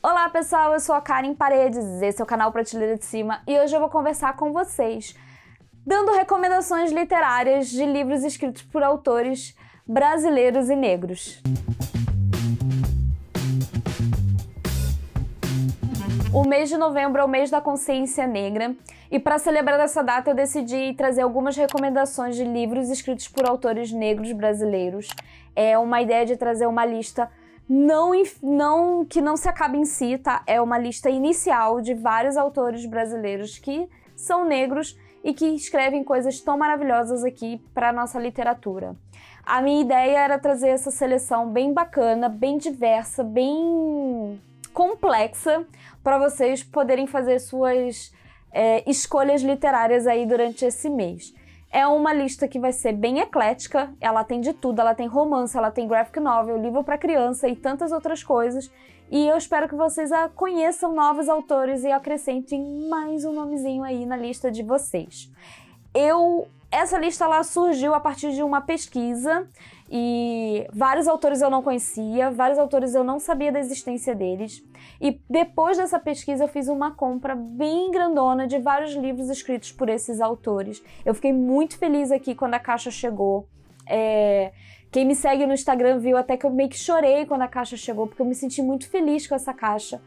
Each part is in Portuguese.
Olá pessoal, eu sou a Karen Paredes, esse é o canal Prateleira de Cima e hoje eu vou conversar com vocês, dando recomendações literárias de livros escritos por autores brasileiros e negros. O mês de novembro é o mês da consciência negra e para celebrar essa data eu decidi trazer algumas recomendações de livros escritos por autores negros brasileiros. É uma ideia de trazer uma lista que não se acaba em si, tá? É uma lista inicial de vários autores brasileiros que são negros e que escrevem coisas tão maravilhosas aqui para nossa literatura. A minha ideia era trazer essa seleção bem bacana, bem diversa, bem complexa, para vocês poderem fazer suas escolhas literárias aí durante esse mês. É uma lista que vai ser bem eclética, ela tem de tudo, ela tem romance, ela tem graphic novel, livro para criança e tantas outras coisas. E eu espero que vocês conheçam novos autores e acrescentem mais um nomezinho aí na lista de vocês. Essa lista ela surgiu a partir de uma pesquisa e vários autores eu não conhecia, vários autores eu não sabia da existência deles. E depois dessa pesquisa eu fiz uma compra bem grandona de vários livros escritos por esses autores. Eu fiquei muito feliz aqui quando a caixa chegou. Quem me segue no Instagram viu até que eu meio que chorei quando a caixa chegou, porque eu me senti muito feliz com essa caixa.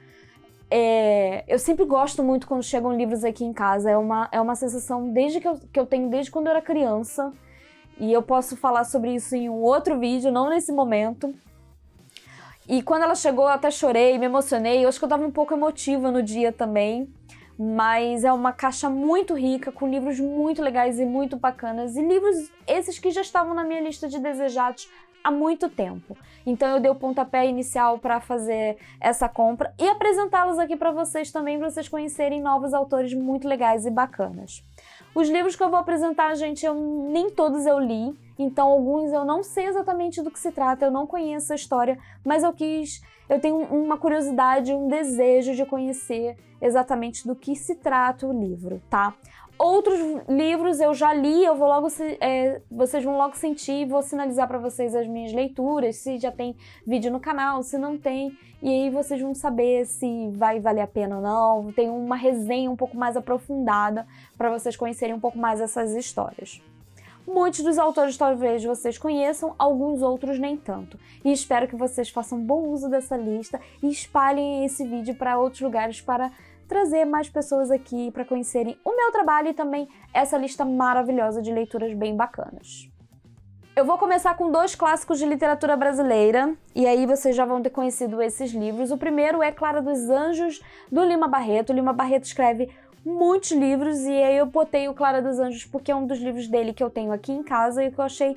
Eu sempre gosto muito quando chegam livros aqui em casa, é uma sensação que eu tenho desde quando eu era criança, e eu posso falar sobre isso em um outro vídeo, não nesse momento. E quando ela chegou eu até chorei, me emocionei, eu acho que eu tava um pouco emotiva no dia também, mas é uma caixa muito rica, com livros muito legais e muito bacanas, e livros esses que já estavam na minha lista de desejados há muito tempo. Então eu dei o pontapé inicial para fazer essa compra e apresentá-los aqui para vocês também, para vocês conhecerem novos autores muito legais e bacanas. Os livros que eu vou apresentar, gente, nem todos eu li, então alguns eu não sei exatamente do que se trata, eu não conheço a história, mas eu tenho uma curiosidade, um desejo de conhecer exatamente do que se trata o livro, tá? Outros livros eu já li, vocês vão logo sentir, vou sinalizar para vocês as minhas leituras, se já tem vídeo no canal, se não tem, e aí vocês vão saber se vai valer a pena ou não. Tem uma resenha um pouco mais aprofundada para vocês conhecerem um pouco mais essas histórias. Muitos dos autores talvez vocês conheçam, alguns outros nem tanto. E espero que vocês façam bom uso dessa lista e espalhem esse vídeo para outros lugares para trazer mais pessoas aqui para conhecerem o meu trabalho e também essa lista maravilhosa de leituras bem bacanas. Eu vou começar com dois clássicos de literatura brasileira, e aí vocês já vão ter conhecido esses livros. O primeiro é Clara dos Anjos, do Lima Barreto. O Lima Barreto escreve muitos livros, e aí eu botei o Clara dos Anjos porque é um dos livros dele que eu tenho aqui em casa e que eu achei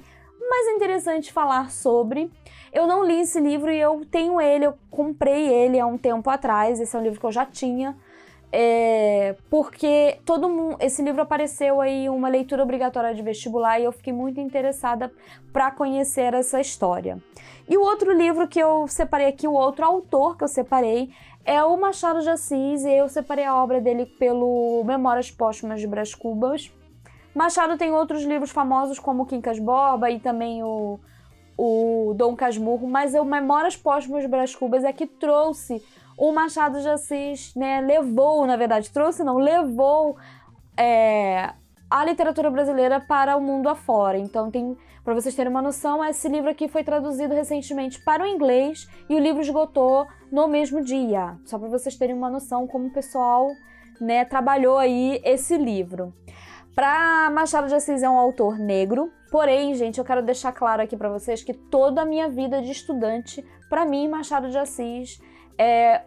mais interessante falar sobre. Eu não li esse livro e eu tenho ele, eu comprei ele há um tempo atrás, esse é um livro que eu já tinha. Porque esse livro apareceu aí uma leitura obrigatória de vestibular e eu fiquei muito interessada para conhecer essa história. E o outro livro que eu separei aqui, o outro autor que eu separei é o Machado de Assis, e eu separei a obra dele pelo Memórias Póstumas de Brás Cubas. Machado tem outros livros famosos como Quincas Borba e também o Dom Casmurro, mas o Memórias Póstumas de Brás Cubas é que trouxe o Machado de Assis, né, levou a literatura brasileira para o mundo afora. Então, para vocês terem uma noção, esse livro aqui foi traduzido recentemente para o inglês e o livro esgotou no mesmo dia. Só para vocês terem uma noção como o pessoal, né, trabalhou aí esse livro. Para Machado de Assis é um autor negro, porém, gente, eu quero deixar claro aqui para vocês que toda a minha vida de estudante, para mim, Machado de Assis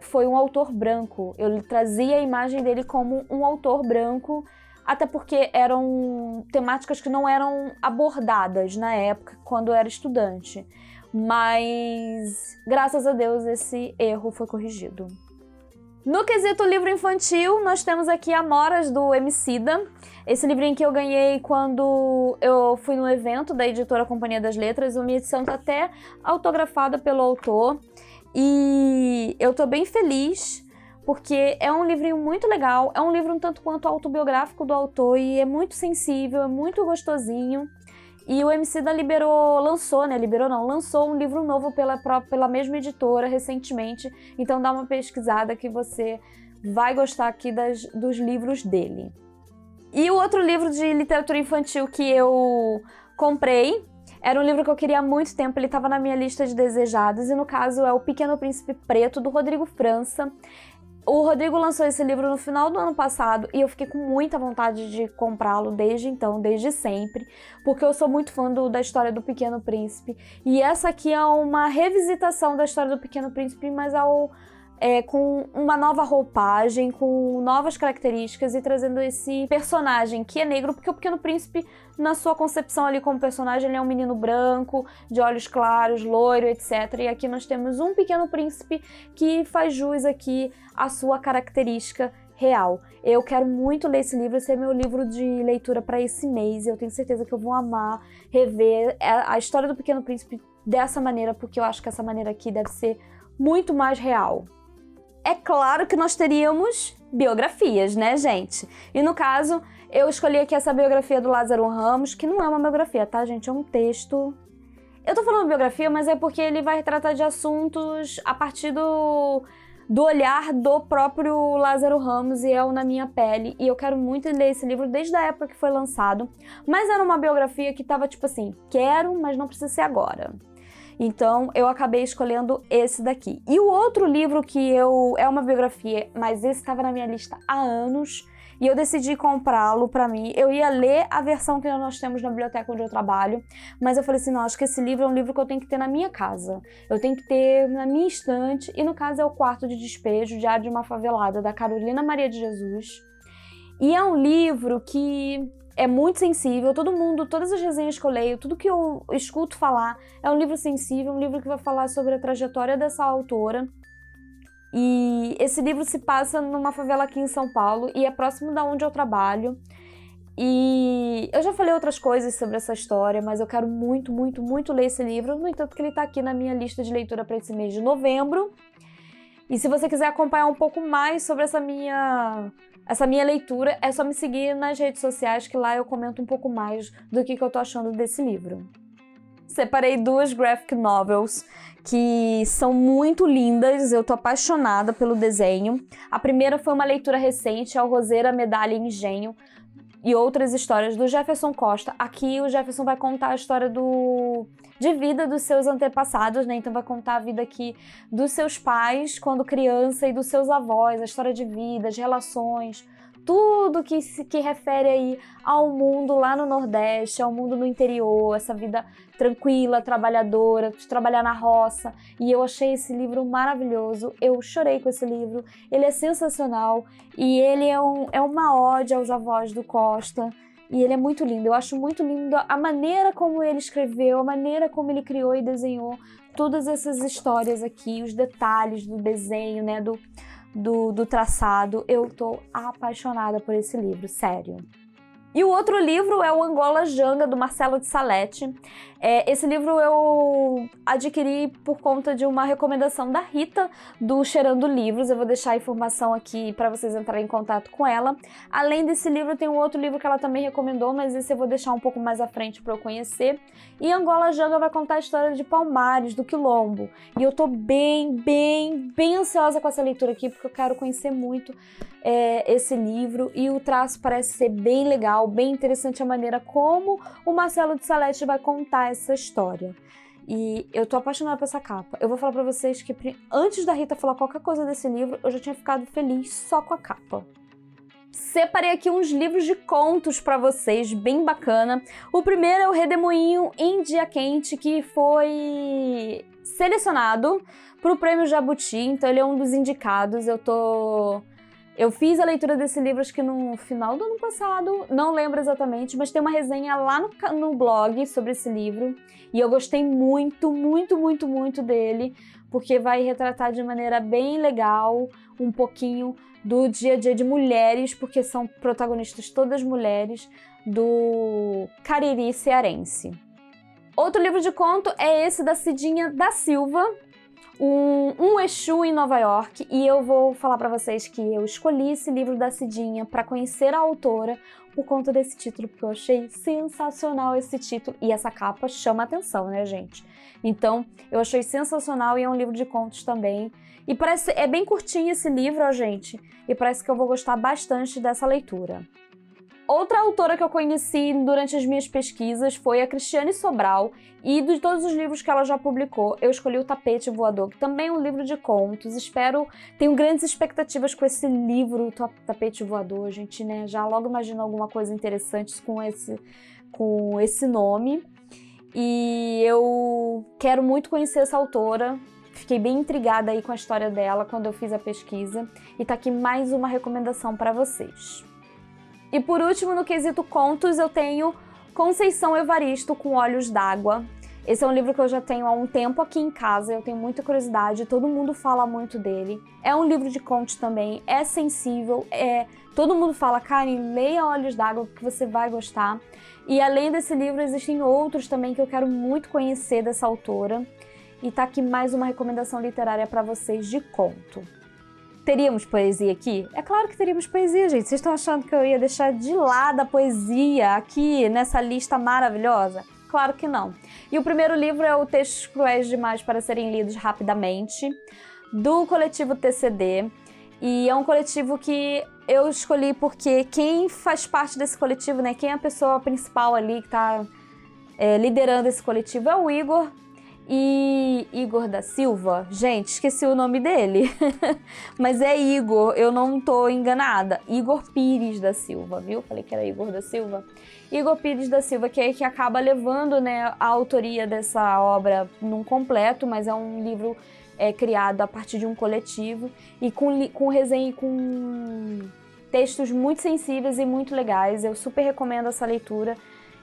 foi um autor branco. Eu trazia a imagem dele como um autor branco, até porque eram temáticas que não eram abordadas na época, quando eu era estudante. Mas, graças a Deus, esse erro foi corrigido. No quesito livro infantil, nós temos aqui Amoras, do Emicida. Esse livrinho que eu ganhei quando eu fui no evento da editora Companhia das Letras. A minha edição está até autografada pelo autor. E eu tô bem feliz, porque é um livrinho muito legal, é um livro um tanto quanto autobiográfico do autor e é muito sensível, é muito gostosinho. E o Emicida lançou um livro novo pela mesma editora recentemente. Então dá uma pesquisada que você vai gostar aqui dos livros dele. E o outro livro de literatura infantil que eu comprei era um livro que eu queria há muito tempo, ele estava na minha lista de desejados, e no caso é O Pequeno Príncipe Preto, do Rodrigo França. O Rodrigo lançou esse livro no final do ano passado e eu fiquei com muita vontade de comprá-lo desde então, desde sempre, porque eu sou muito fã da história do Pequeno Príncipe. E essa aqui é uma revisitação da história do Pequeno Príncipe, mas com uma nova roupagem, com novas características e trazendo esse personagem que é negro, porque o Pequeno Príncipe, na sua concepção ali como personagem, ele é um menino branco, de olhos claros, loiro, etc. E aqui nós temos um Pequeno Príncipe que faz jus aqui à sua característica real. Eu quero muito ler esse livro, esse é meu livro de leitura para esse mês, e eu tenho certeza que eu vou amar rever a história do Pequeno Príncipe dessa maneira, porque eu acho que essa maneira aqui deve ser muito mais real. É claro que nós teríamos biografias, né, gente? E no caso, eu escolhi aqui essa biografia do Lázaro Ramos, que não é uma biografia, tá, gente? É um texto. Eu tô falando biografia, mas é porque ele vai tratar de assuntos a partir do olhar do próprio Lázaro Ramos, e é o Na Minha Pele. E eu quero muito ler esse livro desde a época que foi lançado. Mas era uma biografia que tava tipo assim, quero, mas não precisa ser agora. Então, eu acabei escolhendo esse daqui. E o outro livro é uma biografia, mas esse estava na minha lista há anos, e eu decidi comprá-lo para mim. Eu ia ler a versão que nós temos na biblioteca onde eu trabalho, mas eu falei assim, não, acho que esse livro é um livro que eu tenho que ter na minha casa. Eu tenho que ter na minha estante, e no caso é O Quarto de Despejo, Diário de uma Favelada, da Carolina Maria de Jesus. E é um livro que é muito sensível, todas as resenhas que eu leio, tudo que eu escuto falar, é um livro sensível, um livro que vai falar sobre a trajetória dessa autora. E esse livro se passa numa favela aqui em São Paulo, e é próximo da onde eu trabalho. E eu já falei outras coisas sobre essa história, mas eu quero muito, muito, muito ler esse livro, no entanto que ele está aqui na minha lista de leitura para esse mês de novembro. E se você quiser acompanhar um pouco mais sobre essa minha leitura, é só me seguir nas redes sociais, que lá eu comento um pouco mais do que eu tô achando desse livro. Separei 2 graphic novels que são muito lindas, eu tô apaixonada pelo desenho. A primeira foi uma leitura recente, Ao Roseira, Medalha e Engenho, e outras histórias do Jefferson Costa. Aqui o Jefferson vai contar a história de vida dos seus antepassados, né? Então vai contar a vida aqui dos seus pais quando criança e dos seus avós, a história de vida, as relações, tudo que refere aí ao mundo lá no Nordeste, ao mundo no interior, essa vida tranquila, trabalhadora, de trabalhar na roça. E eu achei esse livro maravilhoso, eu chorei com esse livro, ele é sensacional, e ele é uma ode aos avós do Costa, e ele é muito lindo. Eu acho muito lindo a maneira como ele escreveu, a maneira como ele criou e desenhou todas essas histórias aqui, os detalhes do desenho, né, do traçado. Eu tô apaixonada por esse livro, sério. E o outro livro é o Angola Janga, do Marcelo de Salete. Esse livro eu adquiri por conta de uma recomendação da Rita, do Cheirando Livros. Eu vou deixar a informação aqui para vocês entrarem em contato com ela. Além desse livro, tem um outro livro que ela também recomendou, mas esse eu vou deixar um pouco mais à frente para eu conhecer. E Angola Janga vai contar a história de Palmares, do Quilombo. E eu tô bem ansiosa com essa leitura aqui, porque eu quero conhecer muito esse livro, e o traço parece ser bem legal, bem interessante a maneira como o Marcelo de Salete vai contar essa história. E eu tô apaixonada por essa capa. Eu vou falar pra vocês que antes da Rita falar qualquer coisa desse livro, eu já tinha ficado feliz só com a capa. Separei aqui uns livros de contos pra vocês, bem bacana. O primeiro é o Redemoinho em Dia Quente, que foi selecionado pro Prêmio Jabuti, então ele é um dos indicados. Eu fiz a leitura desse livro acho que no final do ano passado, não lembro exatamente, mas tem uma resenha lá no blog sobre esse livro, e eu gostei muito dele, porque vai retratar de maneira bem legal um pouquinho do dia a dia de mulheres, porque são protagonistas todas mulheres, do Cariri cearense. Outro livro de conto é esse da Cidinha da Silva, um Exu em Nova York, e eu vou falar pra vocês que eu escolhi esse livro da Cidinha pra conhecer a autora por conta desse título, porque eu achei sensacional esse título, e essa capa chama atenção, né, gente? Então, eu achei sensacional, e é um livro de contos também, e parece, é bem curtinho esse livro, ó, gente, e parece que eu vou gostar bastante dessa leitura. Outra autora que eu conheci durante as minhas pesquisas foi a Cristiane Sobral, e de todos os livros que ela já publicou, eu escolhi O Tapete Voador, que também é um livro de contos. Tenho grandes expectativas com esse livro, Tapete Voador, gente, né? Já logo imagino alguma coisa interessante com esse nome. E eu quero muito conhecer essa autora. Fiquei bem intrigada aí com a história dela quando eu fiz a pesquisa. E tá aqui mais uma recomendação para vocês. E por último, no quesito contos, eu tenho Conceição Evaristo com Olhos d'Água. Esse é um livro que eu já tenho há um tempo aqui em casa, eu tenho muita curiosidade, todo mundo fala muito dele. É um livro de contos também, é sensível, todo mundo fala, Karen, leia Olhos d'Água porque você vai gostar. E além desse livro, existem outros também que eu quero muito conhecer dessa autora. E tá aqui mais uma recomendação literária para vocês de conto. Teríamos poesia aqui? É claro que teríamos poesia, gente. Vocês estão achando que eu ia deixar de lado a poesia aqui nessa lista maravilhosa? Claro que não. E o primeiro livro é o Textos Cruéis Demais para Serem Lidos Rapidamente, do coletivo TCD. E é um coletivo que eu escolhi porque quem faz parte desse coletivo, né? Quem é a pessoa principal ali que está liderando esse coletivo é o Igor. E Igor da Silva, gente, esqueci o nome dele, mas é Igor, eu não tô enganada, Igor Pires da Silva, viu? Falei que era Igor da Silva. Igor Pires da Silva, que é que acaba levando, né, a autoria dessa obra num completo, mas é um livro criado a partir de um coletivo e com resenha e com textos muito sensíveis e muito legais. Eu super recomendo essa leitura.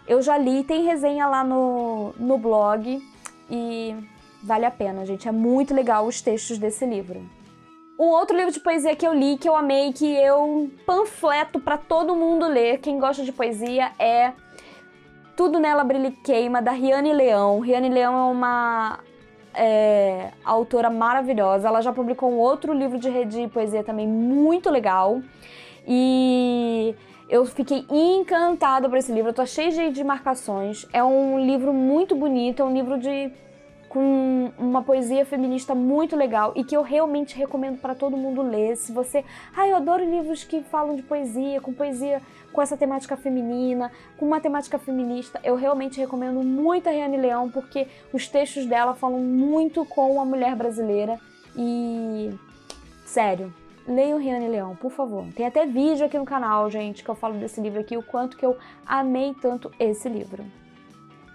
Eu já li, tem resenha lá no blog. E vale a pena, gente. É muito legal os textos desse livro. Um outro livro de poesia que eu li, que eu amei, que eu panfleto pra todo mundo ler, quem gosta de poesia, é Tudo Nela Brilha e Queima, da Riane Leão. Riane Leão é uma autora maravilhosa. Ela já publicou um outro livro de poesia também muito legal. E eu fiquei encantada por esse livro, eu tô cheia de marcações. É um livro muito bonito, é um livro com uma poesia feminista muito legal e que eu realmente recomendo para todo mundo ler. Se você... eu adoro livros que falam de poesia com essa temática feminina, com uma temática feminista. Eu realmente recomendo muito a Riane Leão, porque os textos dela falam muito com a mulher brasileira e... sério. Leiam Riane Leão, por favor. Tem até vídeo aqui no canal, gente, que eu falo desse livro aqui, o quanto que eu amei tanto esse livro.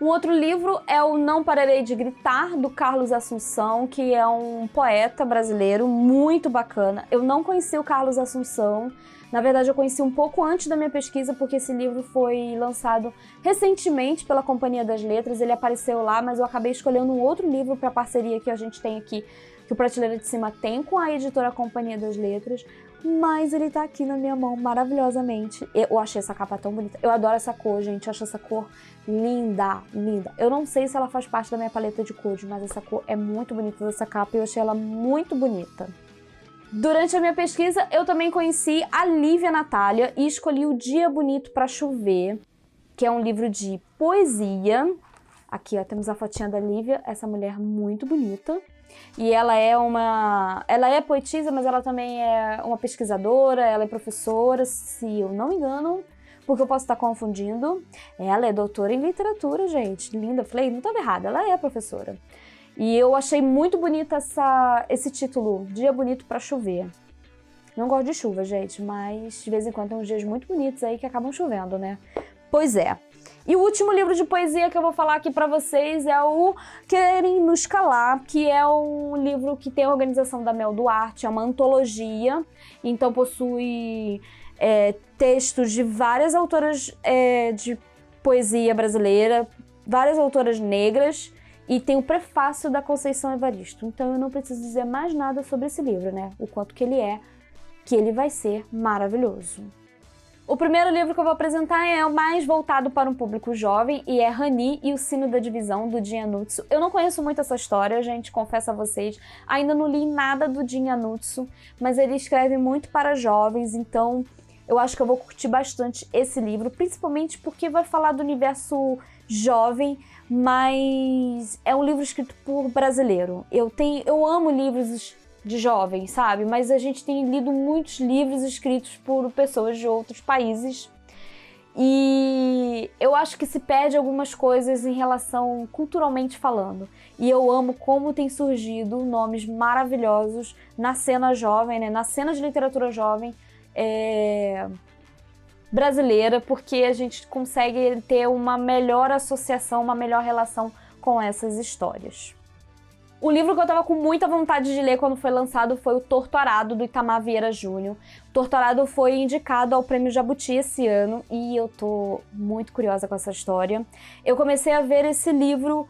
Um outro livro é o Não Pararei de Gritar, do Carlos Assunção, que é um poeta brasileiro muito bacana. Eu não conheci o Carlos Assunção, na verdade eu conheci um pouco antes da minha pesquisa, porque esse livro foi lançado recentemente pela Companhia das Letras, ele apareceu lá, mas eu acabei escolhendo um outro livro para a parceria que a gente tem aqui, que o Prateleira de Cima tem com a editora Companhia das Letras, mas ele tá aqui na minha mão maravilhosamente. Eu achei essa capa tão bonita. Eu adoro essa cor, gente. Eu acho essa cor linda, linda. Eu não sei se ela faz parte da minha paleta de cores, mas essa cor é muito bonita dessa capa e eu achei ela muito bonita. Durante a minha pesquisa, eu também conheci a Lívia Natália e escolhi O Dia Bonito pra Chover, que é um livro de poesia. Aqui, ó, temos a fotinha da Lívia, essa mulher muito bonita. E ela é poetisa, mas ela também é uma pesquisadora, ela é professora, se eu não me engano, porque eu posso estar confundindo. Ela é doutora em literatura, gente, linda. Falei, não estava errada, ela é professora. E eu achei muito bonita esse título, Dia Bonito pra Chover. Não gosto de chuva, gente, mas de vez em quando tem uns dias muito bonitos aí que acabam chovendo, né? Pois é. E o último livro de poesia que eu vou falar aqui pra vocês é o Querem Nos Calar, que é um livro que tem a organização da Mel Duarte, é uma antologia, então possui textos de várias autoras de poesia brasileira, várias autoras negras, e tem o prefácio da Conceição Evaristo. Então eu não preciso dizer mais nada sobre esse livro, né? O quanto que ele vai ser maravilhoso. O primeiro livro que eu vou apresentar é o mais voltado para um público jovem e é Rani e o Sino da Divisão, do Jin Yanutsu. Eu não conheço muito essa história, gente, confesso a vocês. Ainda não li nada do Jin Yanutsu, mas ele escreve muito para jovens, então eu acho que eu vou curtir bastante esse livro, principalmente porque vai falar do universo jovem, mas é um livro escrito por brasileiro. Eu amo livros de jovens, sabe? Mas a gente tem lido muitos livros escritos por pessoas de outros países e eu acho que se perde algumas coisas em relação culturalmente falando. E eu amo como tem surgido nomes maravilhosos na cena jovem, né? Na cena de literatura jovem brasileira, porque a gente consegue ter uma melhor associação, uma melhor relação com essas histórias. O livro que eu tava com muita vontade de ler quando foi lançado foi o Torturado, do Itamar Vieira Júnior. O Torturado foi indicado ao Prêmio Jabuti esse ano e eu tô muito curiosa com essa história. Eu comecei a ver esse livro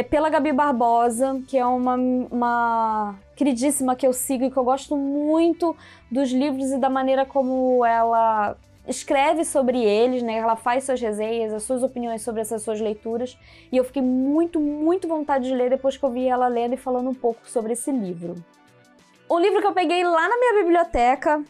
pela Gabi Barbosa, que é uma queridíssima que eu sigo e que eu gosto muito dos livros e da maneira como ela escreve sobre eles, né? Ela faz suas resenhas, as suas opiniões sobre essas suas leituras, e eu fiquei muito vontade de ler depois que eu vi ela lendo e falando um pouco sobre esse livro. Um livro que eu peguei lá na minha biblioteca,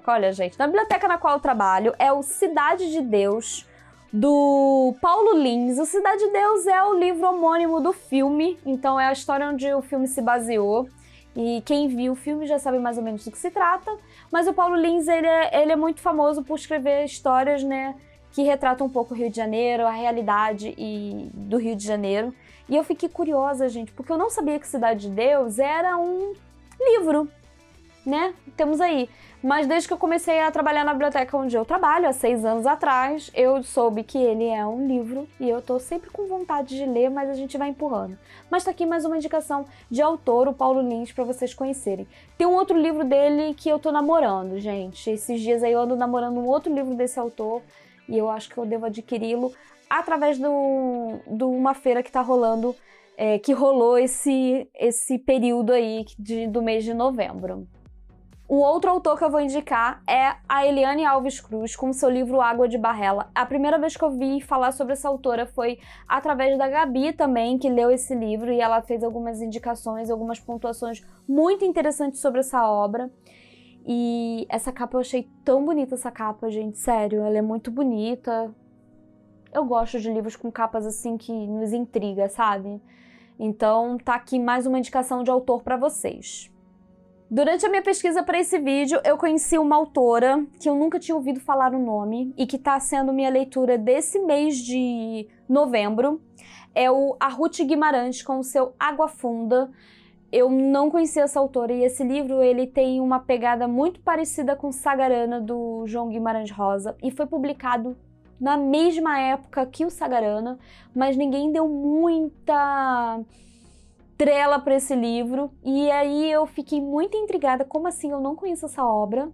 olha gente, na biblioteca na qual eu trabalho, é o Cidade de Deus, do Paulo Lins. O Cidade de Deus é o livro homônimo do filme, então é a história onde o filme se baseou. E quem viu o filme já sabe mais ou menos do que se trata, mas o Paulo Lins, ele é muito famoso por escrever histórias, né, que retratam um pouco o Rio de Janeiro, a realidade do Rio de Janeiro. E eu fiquei curiosa, gente, porque eu não sabia que Cidade de Deus era um livro, né? Temos aí. Mas desde que eu comecei a trabalhar na biblioteca onde eu trabalho, há 6 anos atrás, eu soube que ele é um livro e eu tô sempre com vontade de ler, mas a gente vai empurrando. Mas tá aqui mais uma indicação de autor, o Paulo Lins, pra vocês conhecerem. Tem um outro livro dele que eu tô namorando, gente. Esses dias aí eu ando namorando um outro livro desse autor e eu acho que eu devo adquiri-lo através de uma feira que tá rolando, que rolou esse período aí do mês de novembro. Um outro autor que eu vou indicar é a Eliane Alves Cruz, com seu livro Água de Barrela. A primeira vez que eu vi falar sobre essa autora foi através da Gabi também, que leu esse livro, e ela fez algumas indicações, algumas pontuações muito interessantes sobre essa obra. E essa capa, eu achei tão bonita essa capa, gente, sério, ela é muito bonita. Eu gosto de livros com capas assim que nos intriga, sabe? Então tá aqui mais uma indicação de autor para vocês. Durante a minha pesquisa para esse vídeo, eu conheci uma autora que eu nunca tinha ouvido falar o nome e que está sendo minha leitura desse mês de novembro. É a Ruth Guimarães com o seu Água Funda. Eu não conhecia essa autora e esse livro ele tem uma pegada muito parecida com Sagarana, do João Guimarães Rosa, e foi publicado na mesma época que o Sagarana, mas ninguém deu muita trela para esse livro, e aí eu fiquei muito intrigada, como assim eu não conheço essa obra?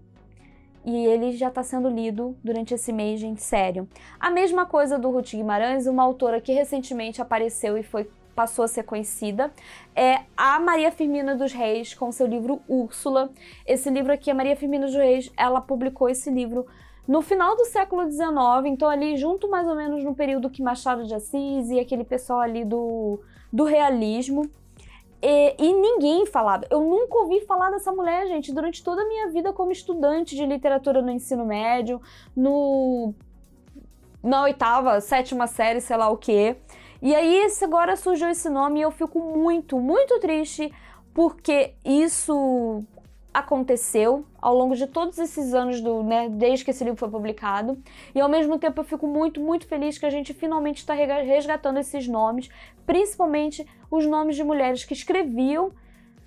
E ele já está sendo lido durante esse mês, gente, sério. A mesma coisa do Ruth Guimarães, uma autora que recentemente apareceu e passou a ser conhecida, é a Maria Firmina dos Reis, com seu livro Úrsula. Esse livro aqui, a Maria Firmina dos Reis, ela publicou esse livro no final do século XIX, então ali junto mais ou menos no período que Machado de Assis e aquele pessoal ali do realismo. E ninguém falava, eu nunca ouvi falar dessa mulher, gente, durante toda a minha vida como estudante de literatura no ensino médio, na 8ª, 7ª série, sei lá o quê. E aí agora surgiu esse nome e eu fico muito triste porque isso aconteceu ao longo de todos esses anos, desde que esse livro foi publicado, e ao mesmo tempo eu fico muito feliz que a gente finalmente está resgatando esses nomes, principalmente os nomes de mulheres que escreviam,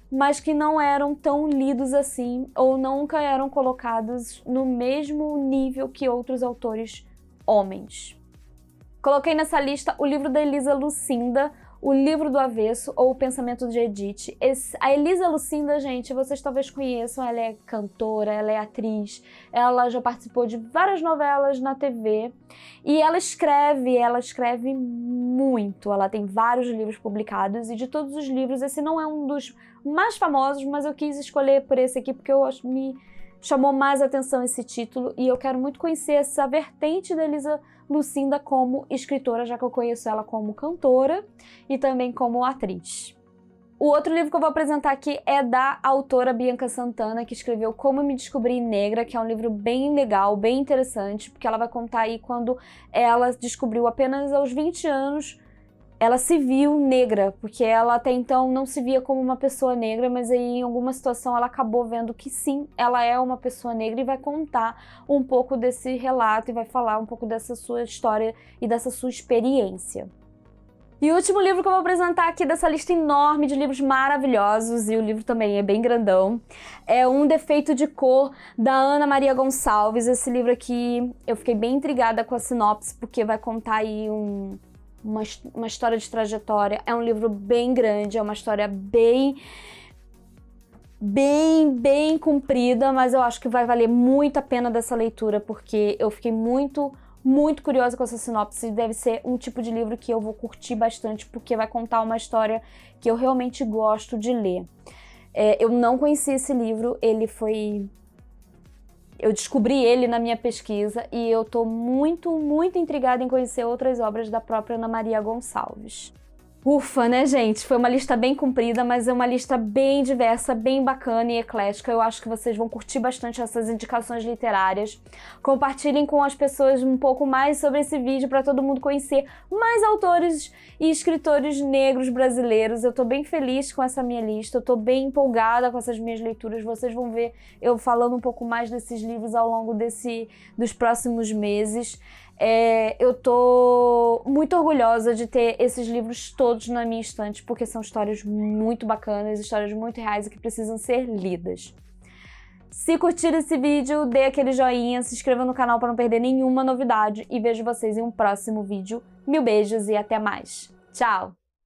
mas que não eram tão lidos assim, ou nunca eram colocados no mesmo nível que outros autores homens. Coloquei nessa lista o livro da Elisa Lucinda, O Livro do Avesso, ou O Pensamento de Edith. A Elisa Lucinda, gente, vocês talvez conheçam, ela é cantora, ela é atriz, ela já participou de várias novelas na TV, e ela escreve muito, ela tem vários livros publicados, e de todos os livros, esse não é um dos mais famosos, mas eu quis escolher por esse aqui porque eu chamou mais atenção esse título e eu quero muito conhecer essa vertente da Elisa Lucinda como escritora, já que eu conheço ela como cantora e também como atriz. O outro livro que eu vou apresentar aqui é da autora Bianca Santana, que escreveu Como Me Descobri Negra, que é um livro bem legal, bem interessante, porque ela vai contar aí quando ela descobriu apenas aos 20 anos, ela se viu negra, porque ela até então não se via como uma pessoa negra, mas aí em alguma situação ela acabou vendo que sim, ela é uma pessoa negra e vai contar um pouco desse relato e vai falar um pouco dessa sua história e dessa sua experiência. E o último livro que eu vou apresentar aqui dessa lista enorme de livros maravilhosos, e o livro também é bem grandão, é Um Defeito de Cor, da Ana Maria Gonçalves. Esse livro aqui, eu fiquei bem intrigada com a sinopse, porque vai contar aí uma história de trajetória. É um livro bem grande, é uma história bem comprida, mas eu acho que vai valer muito a pena dessa leitura, porque eu fiquei muito curiosa com essa sinopse. Deve ser um tipo de livro que eu vou curtir bastante, porque vai contar uma história que eu realmente gosto de ler. Eu não conhecia esse livro, eu descobri ele na minha pesquisa e eu tô muito intrigada em conhecer outras obras da própria Ana Maria Gonçalves. Ufa, né, gente? Foi uma lista bem comprida, mas é uma lista bem diversa, bem bacana e eclética. Eu acho que vocês vão curtir bastante essas indicações literárias. Compartilhem com as pessoas um pouco mais sobre esse vídeo para todo mundo conhecer mais autores e escritores negros brasileiros. Eu tô bem feliz com essa minha lista, eu tô bem empolgada com essas minhas leituras. Vocês vão ver eu falando um pouco mais desses livros ao longo dos próximos meses. Eu tô muito orgulhosa de ter esses livros todos na minha estante, porque são histórias muito bacanas, histórias muito reais e que precisam ser lidas. Se curtir esse vídeo, dê aquele joinha, se inscreva no canal para não perder nenhuma novidade e vejo vocês em um próximo vídeo. Mil beijos e até mais. Tchau!